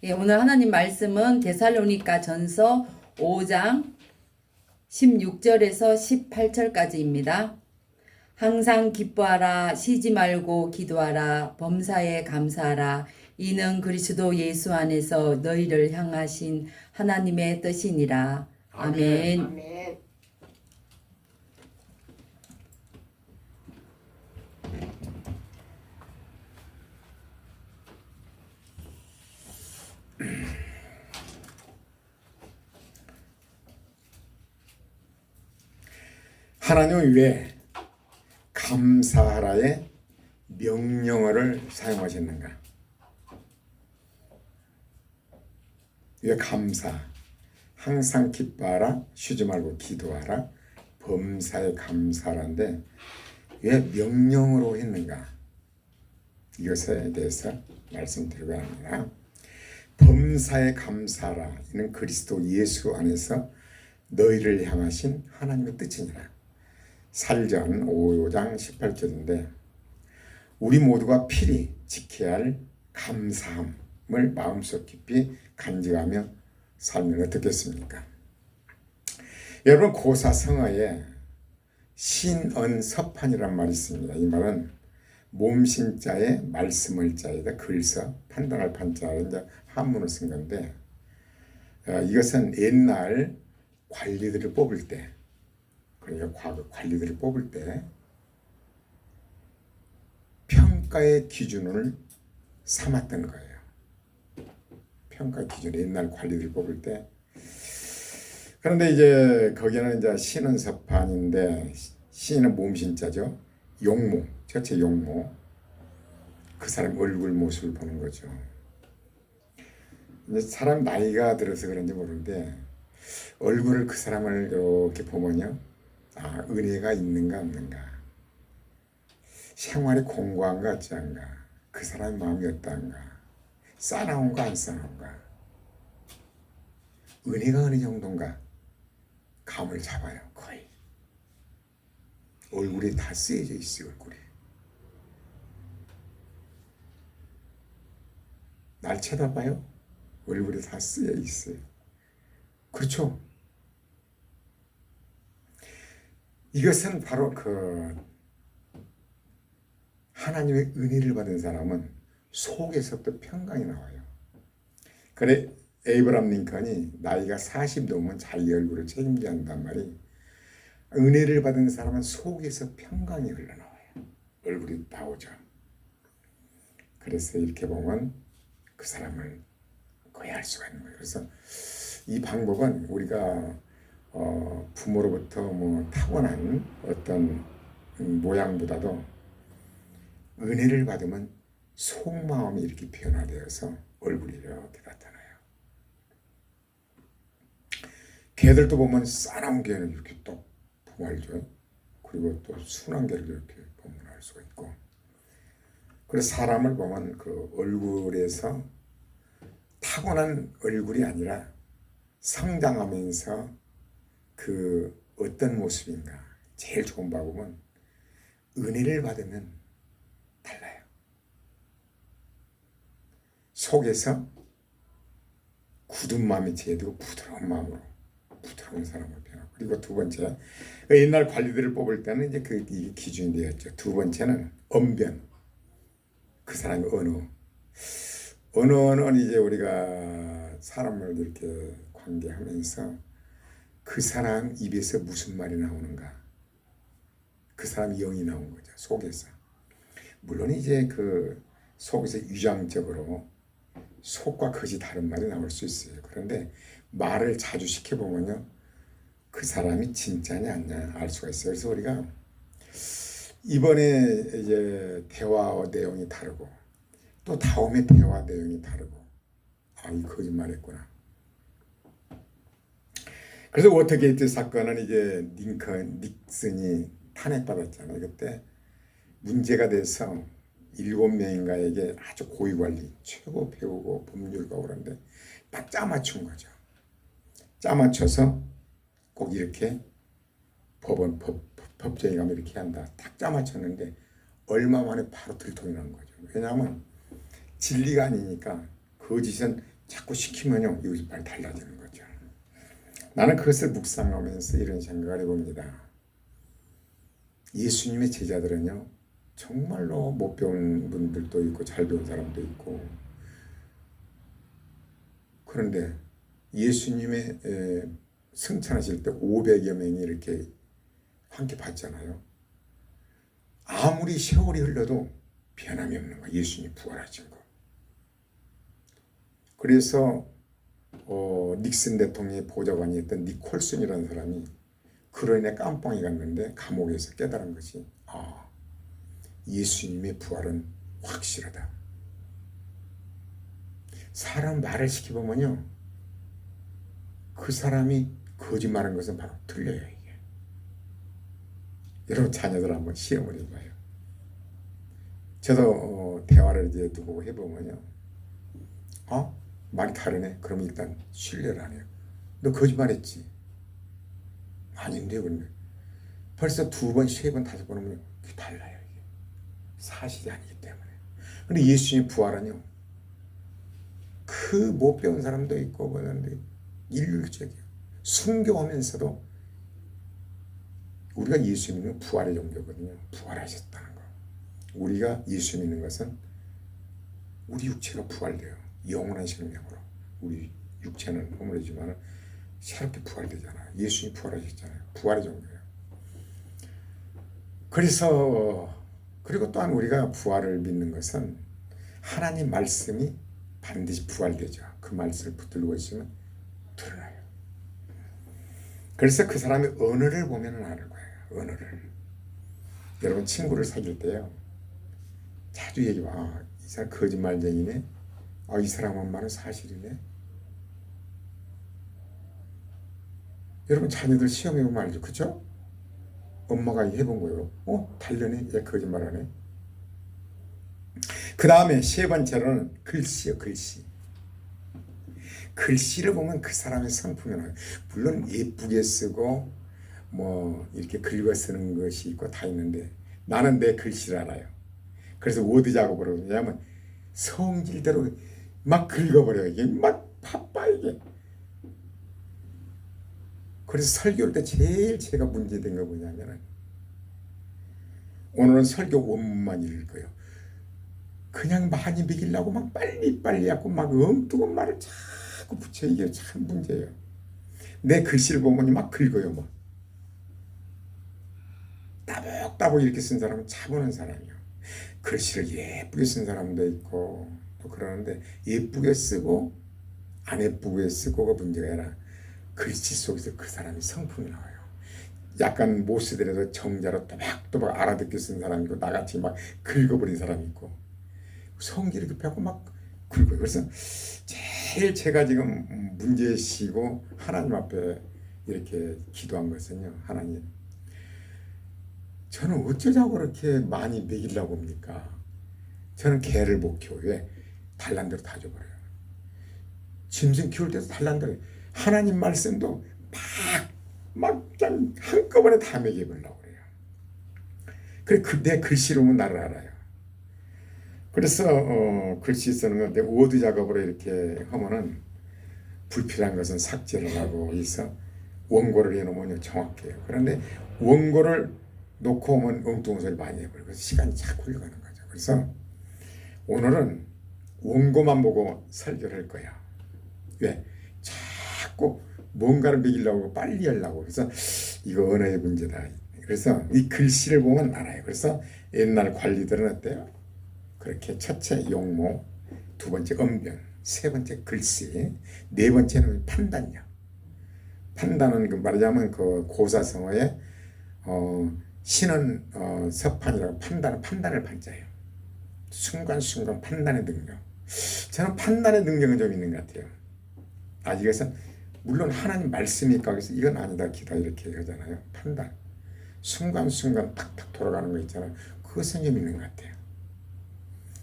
예, 오늘 하나님 말씀은 데살로니가 전서 5장 16절에서 18절까지입니다. 항상 기뻐하라, 쉬지 말고 기도하라, 범사에 감사하라. 이는 그리스도 예수 안에서 너희를 향하신 하나님의 뜻이니라. 아멘. 아멘. 하나님은 왜 감사하라의 명령어를 사용하셨는가? 왜 감사, 항상 기뻐하라, 쉬지 말고 기도하라, 범사에 감사하라인데 왜 명령으로 했는가? 이것에 대해서 말씀드리고 합니다. 범사에 감사하라, 이는 그리스도 예수 안에서 너희를 향하신 하나님의 뜻이니라. 살전 5장 18절인데 우리 모두가 필히 지켜야 할 감사함을 마음속 깊이 간직하며 살면 어떻겠습니까? 여러분, 고사성어에 신언서판이란 말이 있습니다. 이 말은 몸신자에 말씀을 자에다 글서 판단할 판자에 이제 한문을 쓴 건데 이것은 옛날 관리들을 뽑을 때, 그러니까 과거 관리들을 뽑을 때 평가의 기준을 삼았던 거예요. 평가의 기준, 옛날 관리들 뽑을 때. 그런데 이제 거기는 이제 신은서판인데 신은 몸신자죠. 용모, 전체 용모. 그 사람 얼굴 모습을 보는 거죠. 이제 사람 나이가 들어서 그런지 모르는데 얼굴을 그 사람을 이렇게 보면요, 아, 은혜가 있는가 없는가, 생활이 공고한가 어찌한가, 그 사람의 마음이 어떠한가, 싸나운가 안 싸나운가, 은혜가 어느 정도인가 감을 잡아요. 거의 얼굴이 다 쓰여져 있어요. 얼굴이 날 쳐다봐요. 얼굴이 다 쓰여 있어요. 그렇죠? 이것은 바로 그 하나님의 은혜를 받은 사람은 속에서부터 평강이 나와요. 그래 에이브람 링컨이 나이가 40 넘으면 자기 얼굴을 책임져야 한단 말이, 은혜를 받은 사람은 속에서 평강이 흘러나와요. 얼굴이 나오죠. 그래서 이렇게 보면 그 사람을 거의 알 수가 있는 거예요. 그래서 이 방법은 우리가 부모로부터 뭐 타고난 어떤 모양보다도 은혜를 받으면 속마음이 이렇게 변화되어서 얼굴이 이렇게 나타나요. 개들도 보면 싸나운 개는 이렇게 또 보면 알죠. 그리고 또 순한 개를 이렇게 보면 알 수가 있고. 그래서 사람을 보면 그 얼굴에서 타고난 얼굴이 아니라 성장하면서 그 어떤 모습인가 제일 좋은 방법은 은혜를 받으면 달라요. 속에서 굳은 마음이 제되고 부드러운 마음으로 부드러운 사람을 변하고. 그리고 두 번째, 옛날 관리들을 뽑을 때는 이제 이게 기준이 되었죠. 두 번째는 언변, 그 사람의 언어는 이제 우리가 사람을 이렇게 관계하면서 그 사람 입에서 무슨 말이 나오는가, 그 사람 영이 나온 거죠. 속에서. 물론 이제 그 속에서 위장적으로 속과 거짓 다른 말이 나올 수 있어요. 그런데 말을 자주 시켜보면요, 그 사람이 진짜냐 아니냐 알 수가 있어요. 그래서 우리가 이번에 이제 대화 내용이 다르고 또 다음에 대화 내용이 다르고, 아, 이 거짓말했구나. 그래서 워터게이트 사건은 이제 닉슨이 탄핵받았잖아요. 그때 문제가 돼서 7명인가에게 아주 고위 관리, 최고 배우고 법률가고 그런데 딱 짜맞춘 거죠. 짜맞춰서 꼭 이렇게 법정에 가면 이렇게 한다. 딱 짜맞췄는데 얼마 만에 바로 들통이 난 거죠. 왜냐하면 진리가 아니니까 거짓은 자꾸 시키면요 이것이 빨리 달라지는 거죠. 나는 그것을 묵상하면서 이런 생각을 해봅니다. 예수님의 제자들은요 정말로 못 배운 분들도 있고 잘 배운 사람도 있고, 그런데 예수님의 승천하실 때 500여 명이 이렇게 함께 봤잖아요. 아무리 세월이 흘러도 변함이 없는 거예요. 예수님이 부활하신 거. 그래서 닉슨 대통령의 보좌관이었던 니콜슨이라는 사람이 그로 인해 깜빵이 갔는데 감옥에서 깨달은 것이 예수님의 부활은 확실하다. 사람 말을 시켜보면요 그 사람이 거짓말한 것은 바로 틀려요. 이게 여러분 자녀들 한번 시험을 해봐요. 저도 대화를 이제 두고 해보면요 말이 다르네. 그럼 일단 신뢰를 안 해요. 너 거짓말했지? 아닌데. 그런데 벌써 2번, 3번, 5번 하면 그게 달라요. 이게 사실이 아니기 때문에. 근데 예수님의 부활은요 그 못 배운 사람도 있고 그런데 일률적이에요. 순교하면서도 우리가 예수 믿는 건 부활의 종교거든요. 부활하셨다는 거. 우리가 예수 믿는 것은 우리 육체가 부활돼요. 영원한 생명으로. 우리 육체는 허물어지지만 새롭게 부활되잖아요. 예수님이 부활하셨잖아요. 부활의 종교예요. 그래서 그리고 또한 우리가 부활을 믿는 것은 하나님 말씀이 반드시 부활되죠. 그 말씀을 붙들고 있으면 드러나요. 그래서 그 사람의 언어를 보면 아는 거예요. 언어를. 여러분 친구를 사귈 때요 자주 얘기해봐. 이 사람 거짓말쟁이네. 이 사람 말은 사실이네. 여러분 자녀들 시험해보면 알죠. 그쵸? 엄마가 해본 거예요. 달려네. 얘 거짓말하네. 그 다음에 3번째로는 글씨요. 글씨. 글씨를 보면 그 사람의 성품이 나요. 물론 예쁘게 쓰고 뭐 이렇게 긁어 쓰는 것이 있고 다 있는데 나는 내 글씨를 알아요. 그래서 워드 작업을 하고 왜냐하면 성질대로 막 긁어버려요. 이게 막 바빠 이게. 그래서 설교할 때 제일 제가 문제된 거 뭐냐면은 오늘은 설교 원문만 읽을 거예요. 그냥 많이 먹이려고 막 빨리빨리 하고 막 엉뚱한 말을 자꾸 붙여. 이게 참 문제예요. 내 글씨를 보면 막 긁어요. 막 따복따복 이렇게 쓴 사람은 차분한 사람이요. 글씨를 예쁘게 쓴 사람도 있고 또 그러는데 예쁘게 쓰고 안 예쁘게 쓰고가 문제가 아니라 글씨 속에서 그 사람이 성품이 나와요. 약간 못 쓰더라도 정자로 또박또박 알아듣게 쓴 사람이 있고 나같이 막 긁어버린 사람이 있고 성질이 급하고 막 긁어요. 그래서 제일 제가 지금 문제시고 하나님 앞에 이렇게 기도한 것은요. 하나님, 저는 어쩌자고 그렇게 많이 먹이려고 합니까? 저는 개를 못 키워요. 왜? 달란대로 다 줘버려요. 짐승 키울 때도 달란대로. 하나님 말씀도 막 그냥 한꺼번에 다 먹여보려고 그래요. 그래, 내 글씨로는 나를 알아요. 그래서 글씨 쓰는 건데 워드 작업으로 이렇게 하면은 불필요한 것은 삭제를 하고 있어 원고를 해놓으면 정확해요. 그런데 원고를 놓고 오면 엉뚱한 소리 많이 해버려요. 그래서 시간이 자꾸 흘러가는 거죠. 그래서 오늘은 원고만 보고 설교를 할 거야. 왜? 자꾸 뭔가를 먹이려고 빨리 하려고. 그래서 이거 언어의 문제다. 그래서 이 글씨를 보면 알아요. 그래서 옛날 관리들은 어때요? 그렇게 첫째 용모, 2번째 언변, 3번째 글씨, 4번째는 판단력. 판단은 그 말하자면 그 고사성어에 신은 서판이라고 판단을 판자예요. 순간순간 판단의 능력. 저는 판단의 능력은 좀 있는 것 같아요. 아직에서 물론 하나님 말씀이니까 그래서 이건 아니다 기다 이렇게 하잖아요. 판단. 순간순간 탁탁 돌아가는 거 있잖아요. 그것은 좀 있는 것 같아요.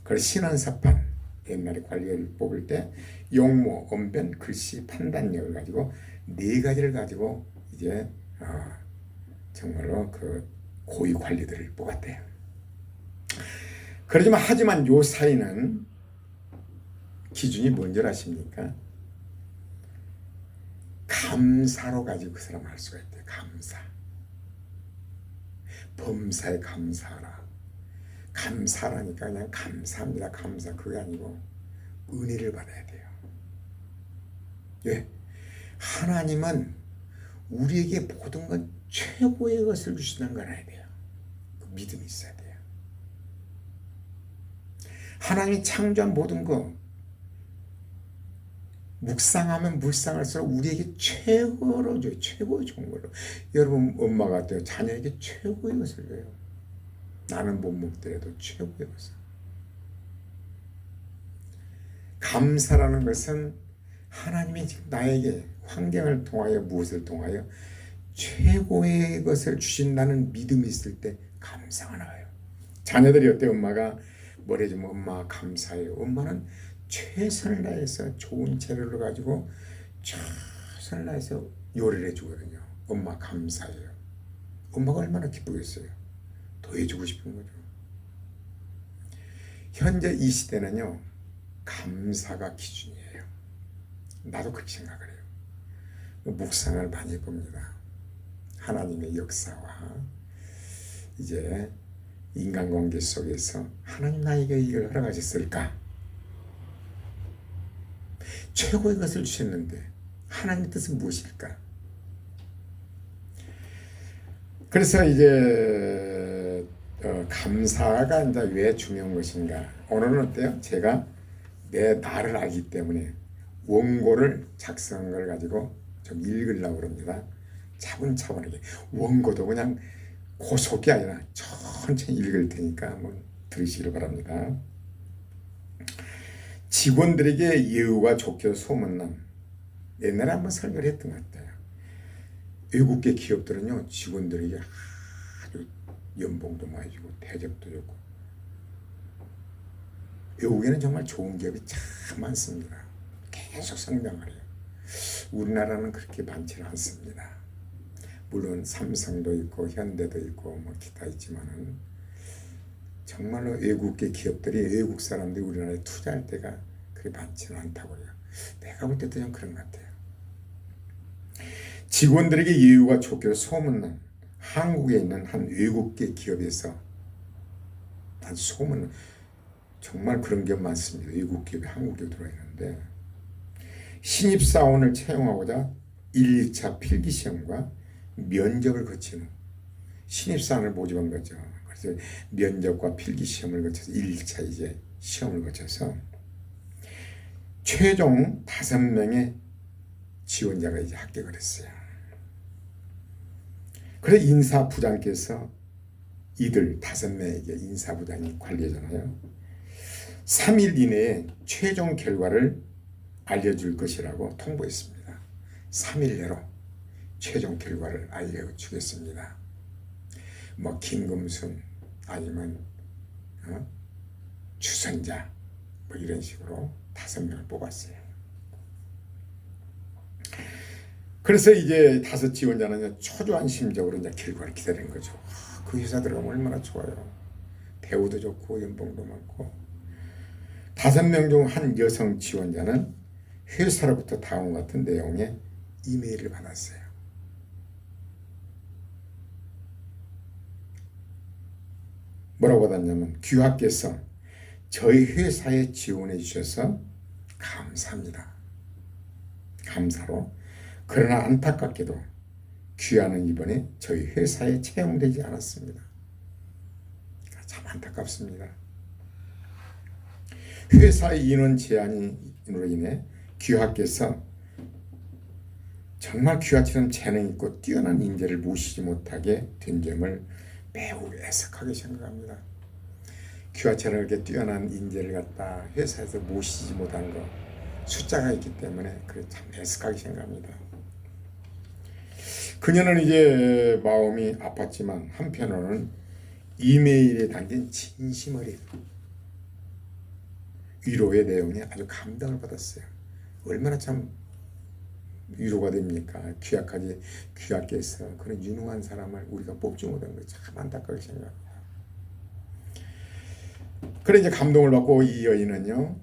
그래서 신원사판 옛날에 관리를 뽑을 때 용모, 언변, 글씨, 판단력을 가지고 4가지를 가지고 이제 정말로 그 고위 관리들을 뽑았대요. 하지만 요 사이는 기준이 뭔지 아십니까? 감사로 가지고 그 사람 알 수가 있대요. 감사. 범사에 감사하라. 감사라니까 그냥 감사합니다. 감사. 그게 아니고 은혜를 받아야 돼요. 예. 하나님은 우리에게 모든 건 최고의 것을 주시는 걸 알아야 돼요. 그 믿음이 있어야 돼요. 하나님이 창조한 모든 거 묵상하면 묵상할수록 우리에게 최고로 줘요. 최고 좋은 걸로. 여러분 엄마가 어때요? 자녀에게 최고의 것을 줘요. 나는 못 먹더라도 최고의 것을. 감사라는 것은 하나님이 지금 나에게 환경을 통하여 무엇을 통하여 최고의 것을 주신다는 믿음이 있을 때 감사가 나와요. 자녀들이 어때요? 엄마가 뭘 해주면 엄마 감사해요. 엄마는 최선을 다해서 좋은 재료를 가지고 최선을 다해서 요리를 해주거든요. 엄마 감사해요. 엄마가 얼마나 기쁘겠어요. 더 해주고 싶은 거죠. 현재 이 시대는요, 감사가 기준이에요. 나도 그렇게 생각을 해요. 묵상을 많이 해봅니다. 하나님의 역사와 이제 인간관계 속에서 하나님 나에게 이걸 허락하셨을까? 최고의 것을 주셨는데 하나님의 뜻은 무엇일까? 그래서 이제 감사가 이제 왜 중요한 것인가? 오늘은 어때요? 제가 내 나를 알기 때문에 원고를 작성한 걸 가지고 좀 읽으려고 합니다. 차분차분하게. 원고도 그냥 고속이 아니라 천천히 읽을 테니까 한번 들으시길 바랍니다. 직원들에게 예우가 좋게 소문난, 옛날에 한번 설교를 했던 것 같아요. 외국계 기업들은요, 직원들에게 아주 연봉도 많이 주고 대접도 좋고, 외국에는 정말 좋은 기업이 참 많습니다. 계속 성장을 해요. 우리나라는 그렇게 많지는 않습니다. 물론 삼성도 있고 현대도 있고 뭐 기타 있지만은 정말로 외국계 기업들이 외국 사람들이 우리나라에 투자할 때가 그렇게 많지는 않다고 해요. 내가 볼 때도 좀 그런 것 같아요. 직원들에게 예우가 좋기로 소문난 한국에 있는 한 외국계 기업에서 한 소문, 정말 그런 기업 많습니다. 외국 기업이 한국에 들어있는데 신입사원을 채용하고자 1, 2차 필기시험과 면접을 거친 후 신입사원을 모집한 거죠. 그래서 면접과 필기시험을 거쳐서 1, 2차 이제 시험을 거쳐서 최종 5명의 지원자가 이제 합격을 했어요. 그래서 인사부장께서 이들 5명에게, 인사부장이 관리잖아요, 3일 이내에 최종 결과를 알려줄 것이라고 통보했습니다. 3일 내로 최종 결과를 알려주겠습니다. 뭐 김금순 아니면 주선자 뭐 이런 식으로 5명을 뽑았어요. 그래서 이제 5 지원자는 초조한 심정으로 이제 결과를 기다리는 거죠. 그 회사 들어가면 얼마나 좋아요. 대우도 좋고 연봉도 많고. 5명 중 한 여성 지원자는 회사로부터 다음 같은 내용의 이메일을 받았어요. 뭐라고 받았냐면, 귀하께서 저희 회사에 지원해 주셔서 감사합니다. 감사로. 그러나 안타깝게도 귀하는 이번에 저희 회사에 채용되지 않았습니다. 참 안타깝습니다. 회사의 인원 제한으로 인해 귀하께서 정말 귀하처럼 재능 있고 뛰어난 인재를 모시지 못하게 된 점을 매우 애석하게 생각합니다. 귀하처럼 이렇게 뛰어난 인재를 갖다 회사에서 모시지 못한 거, 숫자가 있기 때문에 그래 참 애석하게 생각합니다. 그녀는 이제 마음이 아팠지만 한편으로는 이메일에 담긴 진심어린 위로의 내용에 아주 감동을 받았어요. 얼마나 참 위로가 됩니까? 귀하께서 그런 유능한 사람을 우리가 뽑지 못한 거 참 안타깝게 생각합니다. 그래 이제 감동을 받고 이 여인은요,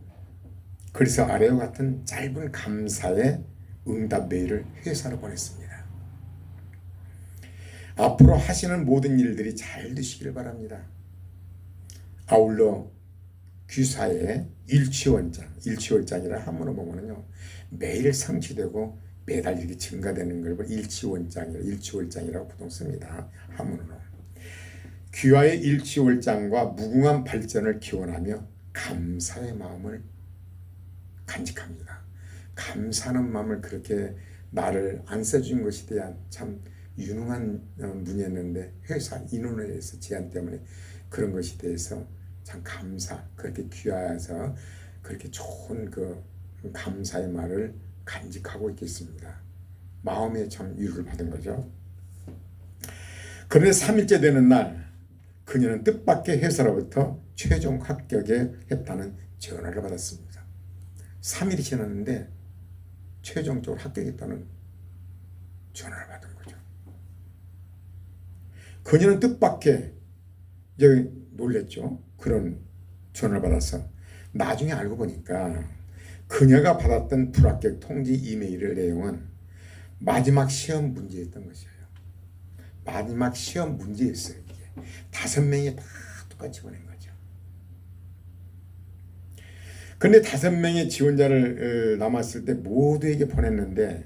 그래서 아래와 같은 짧은 감사의 응답 메일을 회사로 보냈습니다. 앞으로 하시는 모든 일들이 잘 되시길 바랍니다. 아울러 귀사의 일치월장이라 한문으로 보면요, 매일 성취되고 매달 이렇게 증가되는 걸 일치월장이라고 보통 씁니다. 한문으로. 귀화의 일치월장과 무궁한 발전을 기원하며 감사의 마음을 간직합니다. 감사하는 마음을 그렇게 나를 안 써준 것에 대한 참 유능한 분이었는데 회사 인원에서 제한 때문에 그런 것에 대해서 참 그렇게 귀하여서 그렇게 좋은 그 감사의 말을 간직하고 있겠습니다. 마음에 참 위로를 받은 거죠. 그런데 3일째 되는 날 그녀는 뜻밖의 회사로부터 최종 합격에 했다는 전화를 받았습니다. 3일이 지났는데 최종적으로 합격했다는 전화를 받은 거죠. 그녀는 뜻밖의 이제 놀랬죠. 그런 전화를 받아서 나중에 알고 보니까 그녀가 받았던 불합격 통지 이메일의 내용은 마지막 시험 문제였던 것이에요. 마지막 시험 문제였어요. 이게 5명이 다 똑같이 보낸 거죠. 근데 5명의 지원자를 남았을 때 모두에게 보냈는데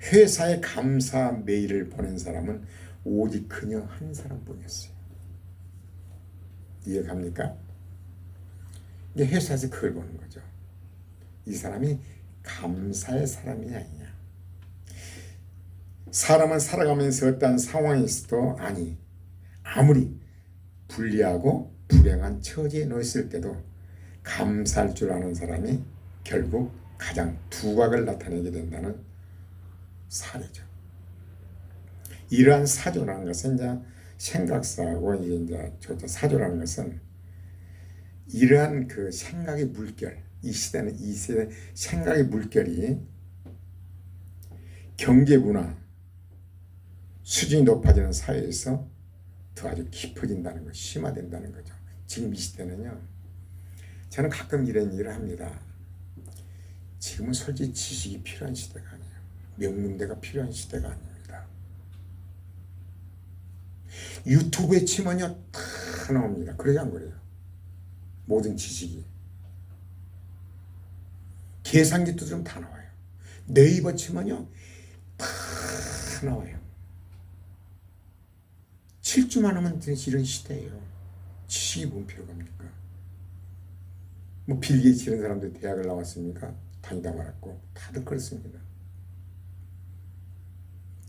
회사에 감사 메일을 보낸 사람은 오직 그녀 한 사람뿐이었어요. 이해갑니까? 이게 회사에서 그걸 보는 거죠. 이 사람이 감사의 사람이 아니냐. 사람은 살아가면서 어떠한 상황에서도 아무리 불리하고 불행한 처지에 놓였을 때도 감사할 줄 아는 사람이 결국 가장 두각을 나타내게 된다는 사례죠. 이러한 사조라는 것은 이제 생각사하고 이제 사조라는 것은 이러한 그 생각의 물결, 이 세대 생각의 물결이 경제 문화 수준이 높아지는 사회에서 더 아주 깊어진다는 것, 심화된다는 거죠. 지금 이 시대는요, 저는 가끔 이런 일을 합니다. 지금은 솔직히 지식이 필요한 시대가 아니에요. 명문대가 필요한 시대가 아닙니다. 유튜브에 치면요 다 나옵니다. 그래요 안 그래요? 모든 지식이. 계산기도 좀 다 나와요. 네이버 치면요 다 나와요. 7주만 하면 이런 시대예요. 지식이 뭔 필요가 합니까? 뭐 빌 게이츠 이런 사람들 대학을 나왔습니까? 다니다 말았고 다들 그렇습니다.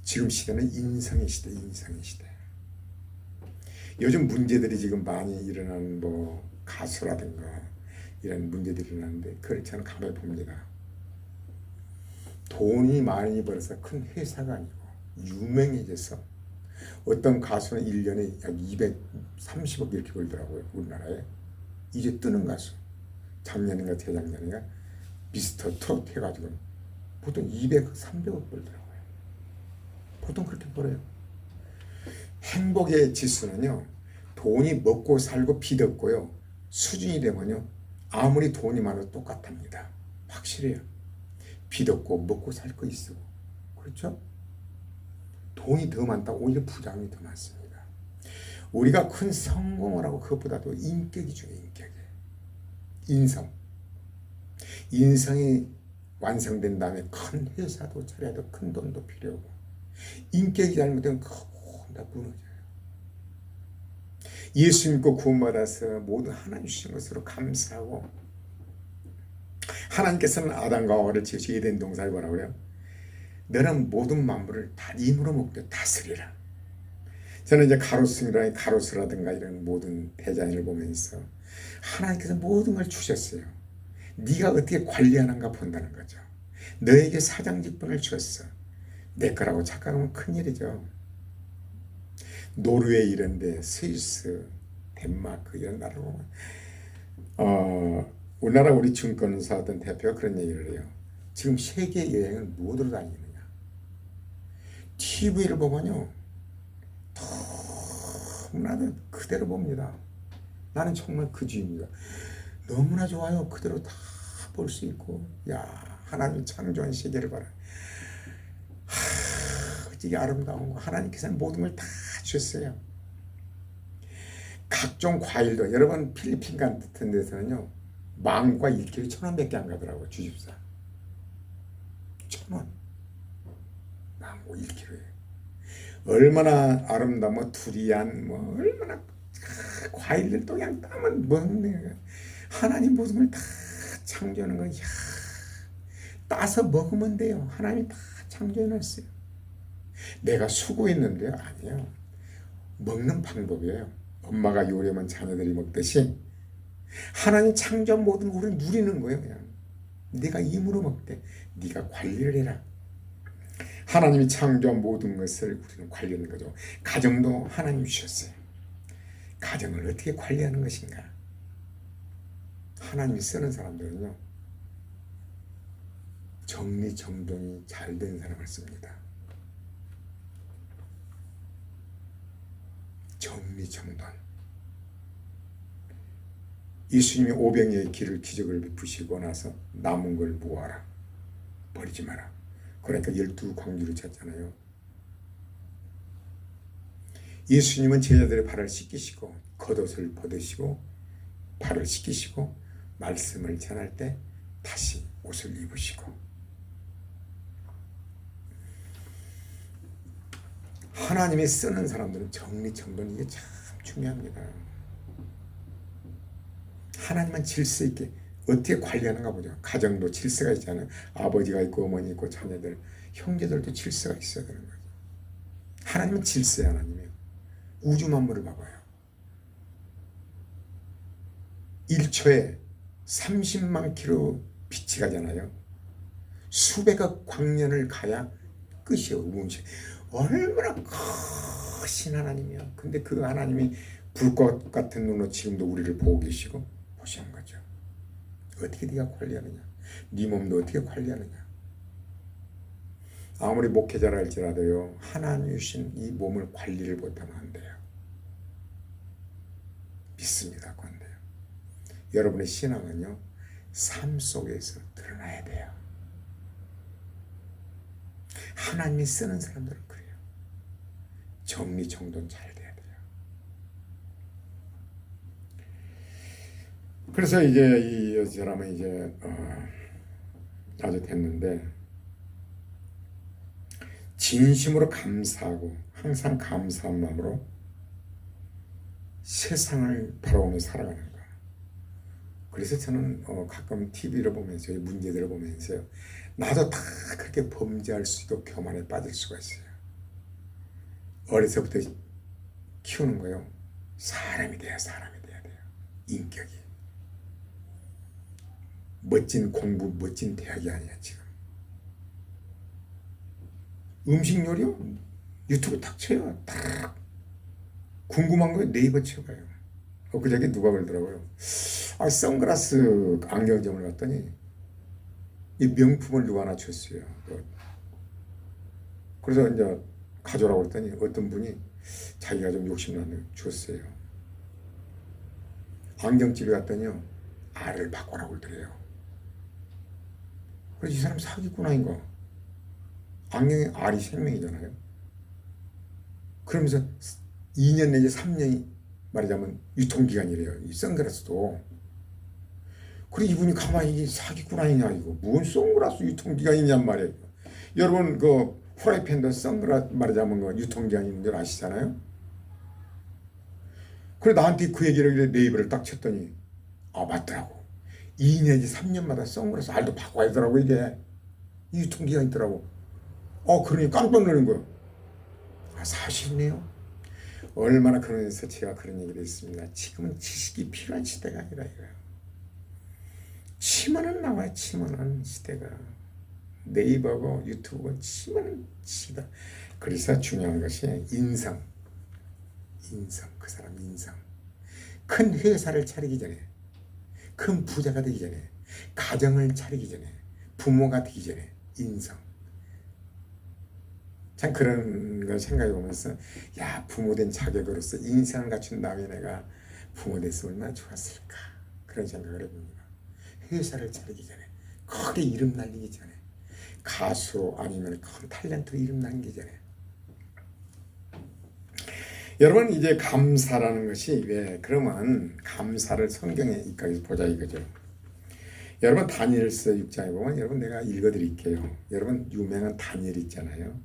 지금 시대는 인성의 시대, 인성의 시대. 요즘 문제들이 지금 많이 일어나는 뭐 가수라든가 이런 문제들이 일어나는데 그걸 저는 가만히 봅니다. 돈이 많이 벌어서 큰 회사가 아니고 유명해져서 어떤 가수는 1년에 약 230억 이렇게 벌더라고요. 우리나라에. 이제 뜨는 가수. 작년인가 재작년인가 미스터 트롯 해가지고 보통 200, 300억 벌더라고요. 보통 그렇게 벌어요. 행복의 지수는요, 돈이 먹고 살고 빚 없고요, 수준이 되면요, 아무리 돈이 많아도 똑같답니다. 확실해요. 빚 없고 먹고 살 거 있고. 그렇죠? 돈이 더 많다고 오히려 부담이 더 많습니다. 우리가 큰 성공을 하고 그것보다도 인격이 중요해요. 인성. 인성이 완성된 다음에 큰 회사도 차려도 큰 돈도 필요하고 인격이 잘못되면 크고 다 무너져요. 예수 믿고 구원받아서 모든 하나님 주신 것으로 감사하고 하나님께서는 아담과 하와를 지으시고 에덴 동산을 뭐라고 그래요? 너는 모든 만물을 다 힘으로 먹되 다스리라. 저는 이제 가로스라든가 이런 모든 대자연을 보면서 하나님께서 모든 걸 주셨어요. 네가 어떻게 관리하는가 본다는 거죠. 너에게 사장직분을 주었어. 내 거라고 착각하면 큰일이죠. 노르웨이 이런데 스위스, 덴마크 이런 나라 보면 우리나라 우리 증권사 어떤 대표가 그런 얘기를 해요. 지금 세계 여행을 무엇으로 다니느냐. TV를 보면요 너무나도 그대로 봅니다. 나는 정말 그 주입니다. 너무나 좋아요. 그대로 다 볼 수 있고, 야 하나님 창조한 세계를 봐라. 어찌게 아름다운 거. 하나님께서는 모든 걸 다 주셨어요. 각종 과일도 여러분 필리핀 같은 데서는요 망고가 1kg 1,000원밖에 안 가더라고요. 주십사 1,000원 망고 1kg에 얼마나 아름다워. 두리안 뭐 얼마나 과일들도 그냥 따면 먹는 거야. 하나님 모든 걸 다 창조하는 거야. 따서 먹으면 돼요. 하나님이 다 창조해놨어요. 내가 수고했는데요? 아니에요. 먹는 방법이에요. 엄마가 요리하면 자녀들이 먹듯이 하나님 창조한 모든 걸 우리는 누리는 거예요. 그냥 네가 힘으로 먹되 네가 관리를 해라. 하나님이 창조한 모든 것을 우리는 관리하는 거죠. 가정도 하나님이 주셨어요. 가정을 어떻게 관리하는 것인가. 하나님이 쓰는 사람들은요 정리정돈이 잘 된 사람을 씁니다. 정리정돈. 예수님이 오병이의 길을 기적을 베푸시고 나서 남은 걸 모아라. 버리지 마라. 그러니까 12광주를 쳤잖아요. 예수님은 제자들의 발을 씻기시고 겉옷을 벗으시고 발을 씻기시고 말씀을 전할 때 다시 옷을 입으시고 하나님이 쓰는 사람들은 정리정돈 이게 참 중요합니다. 하나님은 질서 있게 어떻게 관리하는가 보죠. 가정도 질서가 있잖아요. 아버지가 있고 어머니 있고 자녀들 형제들도 질서가 있어야 되는 거죠. 하나님은 질서야. 하나님이요. 우주 만물을 봐봐요. 1초에 30만 킬로 빛이 가잖아요. 수백억 광년을 가야 끝이에요. 음식. 얼마나 크신 하나님이야. 근데 그 하나님이 불꽃 같은 눈으로 지금도 우리를 보고 계시고 보시는 거죠. 어떻게 네가 관리하느냐. 네 몸도 어떻게 관리하느냐. 아무리 목회자라 할지라도요 하나님 주신 이 몸을 관리를 못하면 안 돼요. 믿습니다. 그런데요. 여러분의 신앙은요 삶 속에서 드러나야 돼요. 하나님이 쓰는 사람들은 그래요. 정리정돈 잘 돼야 돼요. 그래서 이제 이 사람은 이제 아주 됐는데 진심으로 감사하고 항상 감사한 마음으로 세상을 바라보며 살아가는 거예요. 그래서 저는 가끔 TV를 보면서 문제들을 보면서요 나도 다 그렇게 범죄할 수도 교만에 빠질 수가 있어요. 어려서부터 키우는 거요. 사람이 돼야 돼요. 인격이. 멋진 공부, 멋진 대학이 아니야 지금. 음식 요리요? 유튜브 딱 쳐요. 딱 궁금한 거요. 네이버 쳐봐요. 그저께 누가 그러더라고요. 선글라스 안경점을 갔더니 이 명품을 누가 하나 줬어요. 그래서 이제 가져오라고 했더니 어떤 분이 자기가 좀 욕심나서 줬어요. 안경집에 갔더니요 알을 바꿔라고 그러더래요. 그래서 이 사람 사기꾼아인가. 안경에 알이 생명이잖아요. 그러면서 2년 내지 3년이 말하자면 유통기간이래요. 이 선글라스도. 그래 이분이 가만히 사기꾼 아니냐 이거. 뭔 선글라스 유통기간이냔 말이에요. 여러분 그 프라이팬도 선글라스 말하자면 그 유통기간이 있는 줄 아시잖아요. 그래 나한테 그 얘기를 네이버를 딱 쳤더니 맞더라고. 2년 내지 3년마다 선글라스 알도 바꿔야 되더라고 이게. 유통기간이 있더라고. 그러니 깜짝 놀란 거야. 사실이네요. 얼마나 그러면서 제가 그런 얘기를 했습니다. 지금은 지식이 필요한 시대가 아니라 이거예요. 치면은 나와요. 치면은 시대가. 네이버고 유튜브고 치면은 시대. 그래서 중요한 것이 인성. 그 사람 인성. 큰 회사를 차리기 전에, 큰 부자가 되기 전에, 가정을 차리기 전에, 부모가 되기 전에 인성. 참 그런 걸 생각해 보면서 부모된 자격으로서 인성을 갖춘 다음에 내가 부모 됐으면 얼마나 좋았을까 그런 생각을 해봅니다. 회사를 차리기 전에 크게 이름 날리기 전에, 가수로 아니면 큰 탤런트로 이름 날리기 전에. 여러분, 이제 감사라는 것이 왜 그러면 감사를 성경에 이까지 보자 이거죠. 여러분, 다니엘서 6장에 보면, 여러분 내가 읽어드릴게요. 여러분 유명한 다니엘 있잖아요.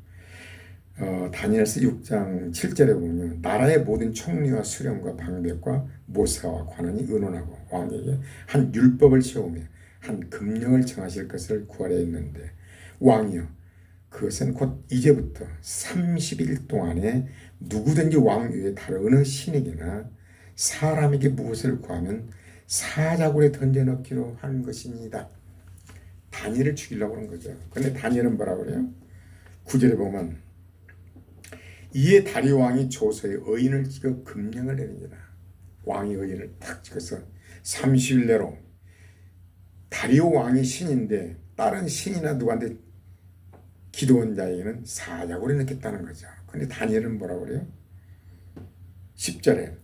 다니엘서 6장 7절에 보면, 나라의 모든 총리와 수령과 방백과 모사와 관원이 의논하고 왕에게 한 율법을 세우며 한 금령을 정하실 것을 구하려 했는데, 왕이여, 그것은 곧 이제부터 30일 동안에 누구든지 왕 위에 다른 어느 신에게나 사람에게 무엇을 구하면 사자굴에 던져넣기로 하는 것입니다. 다니엘을 죽이려고 하는 거죠. 근데 다니엘은 뭐라고 그래요? 9절에 보면, 이에 다리오 왕이 조서에 의인을 찍어 금령을 내리니라. 왕이 의인을 탁 찍어서 30일 내로, 다리오 왕이 신인데 다른 신이나 누구한테 기도한 자에게는 사자굴에 넣겠다는 거죠. 근데 다니엘은 뭐라고 그래요? 10절에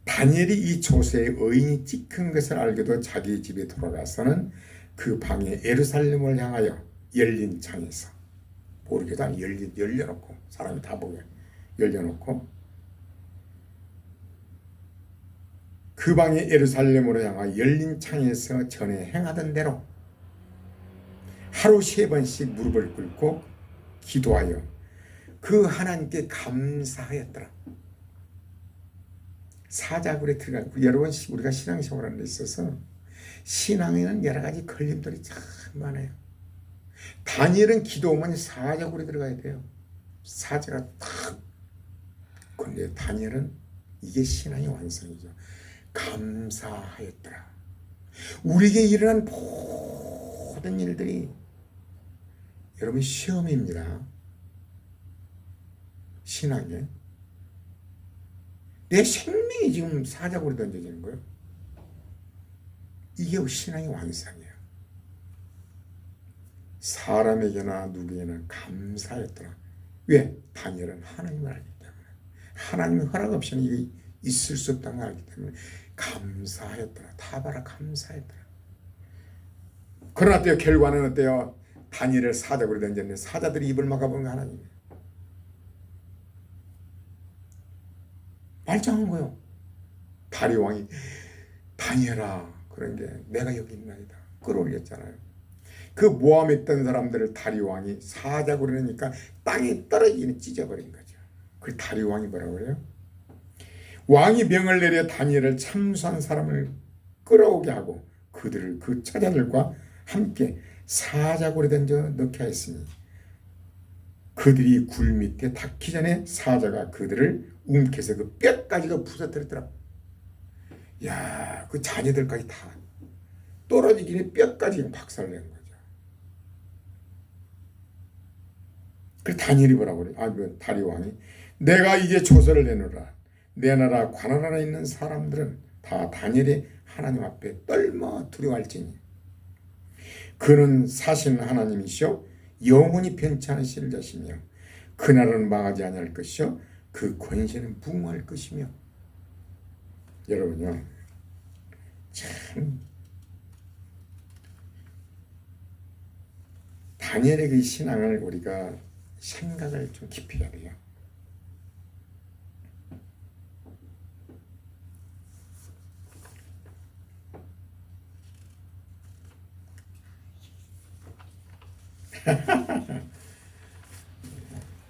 다니엘이 이 조서에 의인이 찍힌 것을 알고도 자기 집에 돌아가서는 그 방에 예루살렘을 향하여 열린 창에서, 모르게도 열려놓고, 사람이 다 보게 열려놓고, 그 방에 예루살렘으로 향하여 열린 창에서 전에 행하던 대로 하루 3번씩 무릎을 꿇고 기도하여 그 하나님께 감사하였더라. 사자굴에 들어가고, 여러분 우리가 신앙생활하는 데 있어서 신앙에는 여러 가지 걸림돌이 참 많아요. 다니엘은 기도하면 사자굴에 들어가야 돼요. 사자가 탁. 근데 다니엘은 이게 신앙의 완성이죠. 감사하였더라. 우리에게 일어난 모든 일들이 여러분 시험입니다. 신앙에 내 생명이 지금 사자굴에 던져지는 거예요. 이게 신앙의 완성이에요. 사람에게나 누구에게나 감사했더라. 왜? 다니엘은 하나님을 알기 때문에, 하나님의 허락 없이는 이게 있을 수 없다는 걸 알기 때문에 감사했더라. 다 봐라, 감사했더라. 그러나 또 결과는 어때요? 다니엘을 사자굴에 던졌는데 사자들이 입을 막아보는 거 하나님이에요. 말짱한 거요. 다리오 왕이 다니엘아, 그런 게 내가 여기 있나이다 끌어올렸잖아요. 그 모함에 있던 사람들을 다리오 왕이 사자굴에 넣으니까 땅에 떨어지기는 찢어버린 거죠. 그 다리오 왕이 뭐라고 그래요? 왕이 명을 내려 다니엘을 참수한 사람을 끌어오게 하고 그들을 그 처자들과 함께 사자굴에 던져 넣게 하였으니 그들이 굴 밑에 닿기 전에 사자가 그들을 움켜서 그 뼈까지가 부서뜨렸더라. 야, 그 자녀들까지 다 떨어지기는 뼈까지 박살낸 거죠. 그 다니엘이 뭐라고 그래? 다리오 왕이 내가 이제 조서를 내놓으라. 내 나라 관할 안에 있는 사람들은 다 다니엘이 하나님 앞에 떨며 두려워할지니 그는 사신 하나님이시오 영원히 변치 않으실 자시며 그 나라는 망하지 아니할 것이요 그 권세는 부흥할 것이며. 여러분요, 참 다니엘의 그 신앙을 우리가 생각을 좀 깊이 해야 돼요.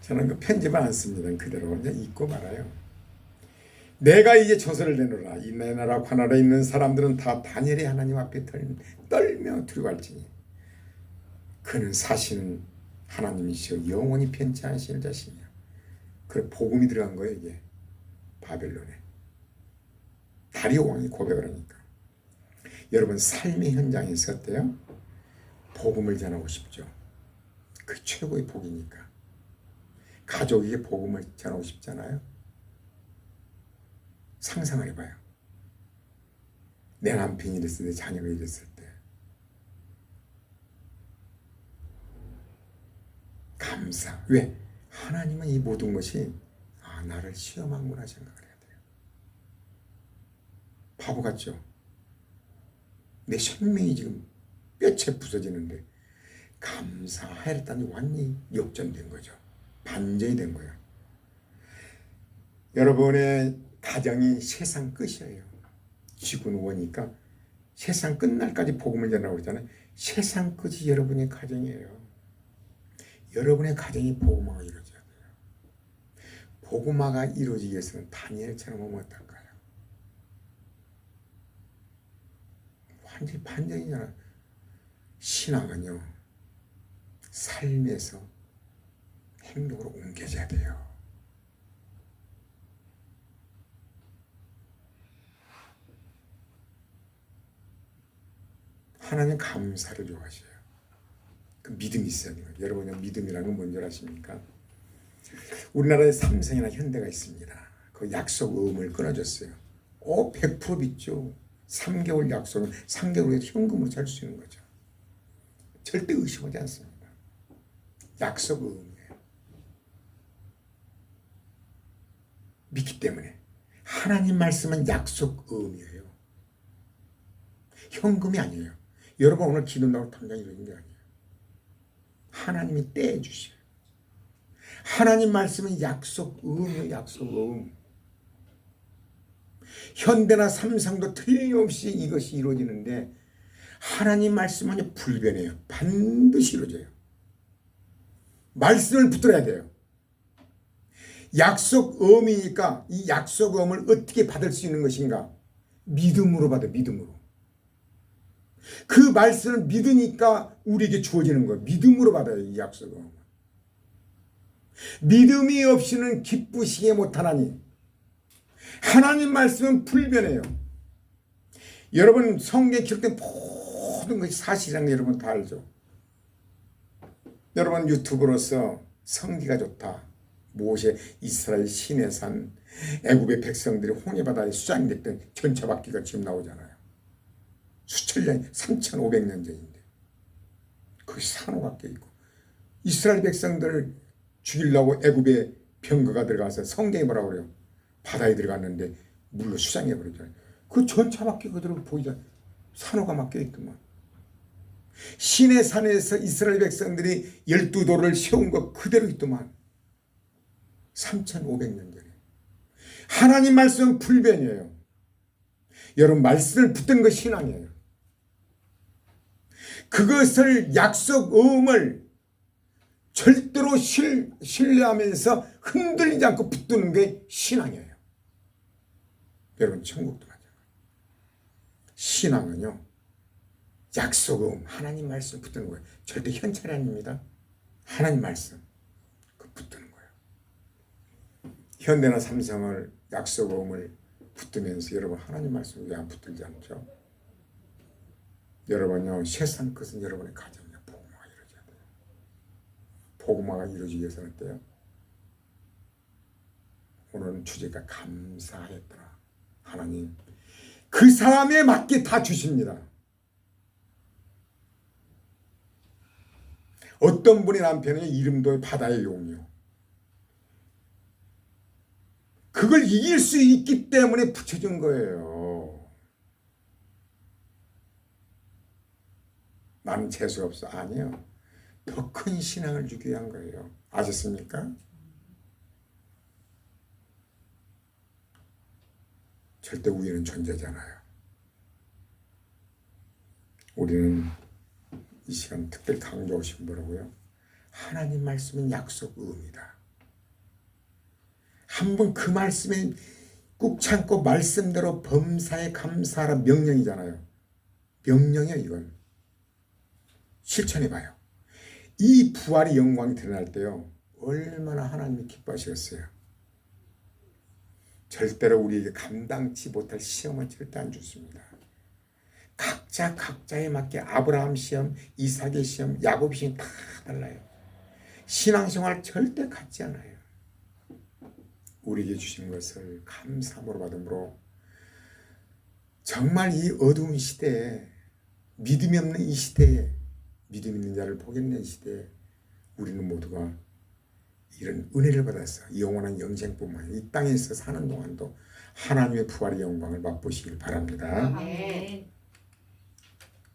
저는 그 편집을 안 씁니다. 그대로 그냥 읽고 말아요. 내가 이제 조서를 내놓으라. 이 내 나라 관할에 있는 사람들은 다 다니엘의 하나님 앞에 떨며 두려워할지니 그는 사시는 하나님이시여 영원히 변치 않으실 자시며. 그래, 복음이 들어간 거예요. 이게 바벨론에 다리오 왕이 고백을 하니까. 여러분 삶의 현장에서 어때요? 복음을 전하고 싶죠. 그 최고의 복이니까. 가족에게 복음을 전하고 싶잖아요. 상상을 해봐요. 내 남편이 이랬을 때, 자녀가 이랬을 때. 감사. 왜? 하나님은 이 모든 것이 나를 시험하는구나 생각을 해야 돼요. 바보 같죠? 내 생명이 지금 뼈채 부서지는데 감사하였다니 완전히 역전된 거죠. 반전이 된 거예요. 여러분의 가정이 세상 끝이에요. 지구 누우니까 세상 끝날까지 복음을 전하고 그러잖아요. 세상 끝이 여러분의 가정이에요. 여러분의 가정이 복음화가 이루어져야 돼요. 복음화가 이루어지기 위해서는 다니엘처럼 하면 어떨까요? 완전히 반전이잖아요. 신앙은요, 삶에서 행동으로 옮겨져야 돼요. 하나님 감사를 좋아하셔요. 그 믿음이 있어야 돼요. 여러분의 믿음이라는 건 뭔지 아십니까? 우리나라에 삼성이나 현대가 있습니다. 그 약속 의무를 끊어줬어요. 100% 믿죠. 3개월 약속은 3개월에 현금으로 살 수 있는 거죠. 절대 의심하지 않습니다. 약속 의무예요. 믿기 때문에 하나님 말씀은 약속 의무예요. 현금이 아니에요. 여러분 오늘 기도한다고 당장 이러는 게 아니에요. 하나님이 떼주셔요. 하나님 말씀은 약속 의무예요. 약속 의무. 현대나 삼성도 틀림없이 이것이 이루어지는데 하나님 말씀은 불변해요. 반드시 이루어져요. 말씀을 붙들어야 돼요. 약속 의무니까 이 약속 의무를 어떻게 받을 수 있는 것인가? 믿음으로 받아요. 믿음으로. 그 말씀을 믿으니까 우리에게 주어지는 거예요. 믿음으로 받아요. 이 약속을. 믿음이 없이는 기쁘시게 못하나니 하나님 말씀은 불변해요. 여러분 성경에 기록된 모든 것이 사실이라는 거 여러분 다 알죠. 여러분 유튜브로서 성기가 좋다. 모세 이스라엘 시내산 애굽의 백성들이 홍해바다에 수장됐던 전차바퀴가 지금 나오잖아요. 수천 년, 3,500년 전인데 거기 산호가 껴있고 이스라엘 백성들을 죽이려고 애굽에 병거가 들어가서 성경에 뭐라고 그래요? 바다에 들어갔는데 물로 수장해버리잖아요. 그 전차바퀴 그대로 보이잖아요. 산호가 막 껴있더만. 시내산에서 이스라엘 백성들이 12돌을 세운 것 그대로 있더만. 3,500년 전에. 하나님 말씀은 불변이에요. 여러분 말씀을 붙든 것 신앙이에요. 그것을 약속 의무를 절대로 신뢰하면서 흔들리지 않고 붙드는 게 신앙이에요. 여러분 천국도 마찬가지예요. 신앙은요. 약속 의무 하나님 말씀 붙드는 거예요. 절대 현찰이 아닙니다. 하나님 말씀 그 붙드는 거예요. 현대나 삼성을 약속 의무를 붙들면서 여러분 하나님 말씀 왜 안 붙들지 않죠? 여러분요 세상 것은 여러분의 가정에 복음화가 이루어져야 돼요. 복음화가 이루어지기 위해서는 어때요? 오늘은 주제가 감사했더라. 하나님 그 사람에 맞게 다 주십니다. 어떤 분의 남편은 이름도 바다의 용이요. 그걸 이길 수 있기 때문에 붙여준 거예요. 나는 재수 없어. 아니요. 더 큰 신앙을 주기 위한 거예요. 아셨습니까? 절대 우위는 존재잖아요. 우리는 이 시간 특별히 강조하고 싶은 거라고요. 하나님 말씀은 약속 의무이다. 한번 그 말씀에 꾹 참고 말씀대로 범사에 감사하라 명령이잖아요. 명령이야 이건. 실천해봐요. 이 부활의 영광이 드러날 때요. 얼마나 하나님이 기뻐하시겠어요. 절대로 우리에게 감당치 못할 시험은 절대 안 주십니다. 각자에 맞게 아브라함 시험, 이삭의 시험, 야곱 시험 다 달라요. 신앙생활 절대 같지 않아요. 우리에게 주신 것을 감사함으로 받음으로 정말 이 어두운 시대에 믿음이 없는 이 시대에 믿음 있는 자를 포기하는 시대에 우리는 모두가 이런 은혜를 받아서 영원한 영생뿐만 아니라 이 땅에서 사는 동안도 하나님의 부활의 영광을 맛보시길 바랍니다. 아멘.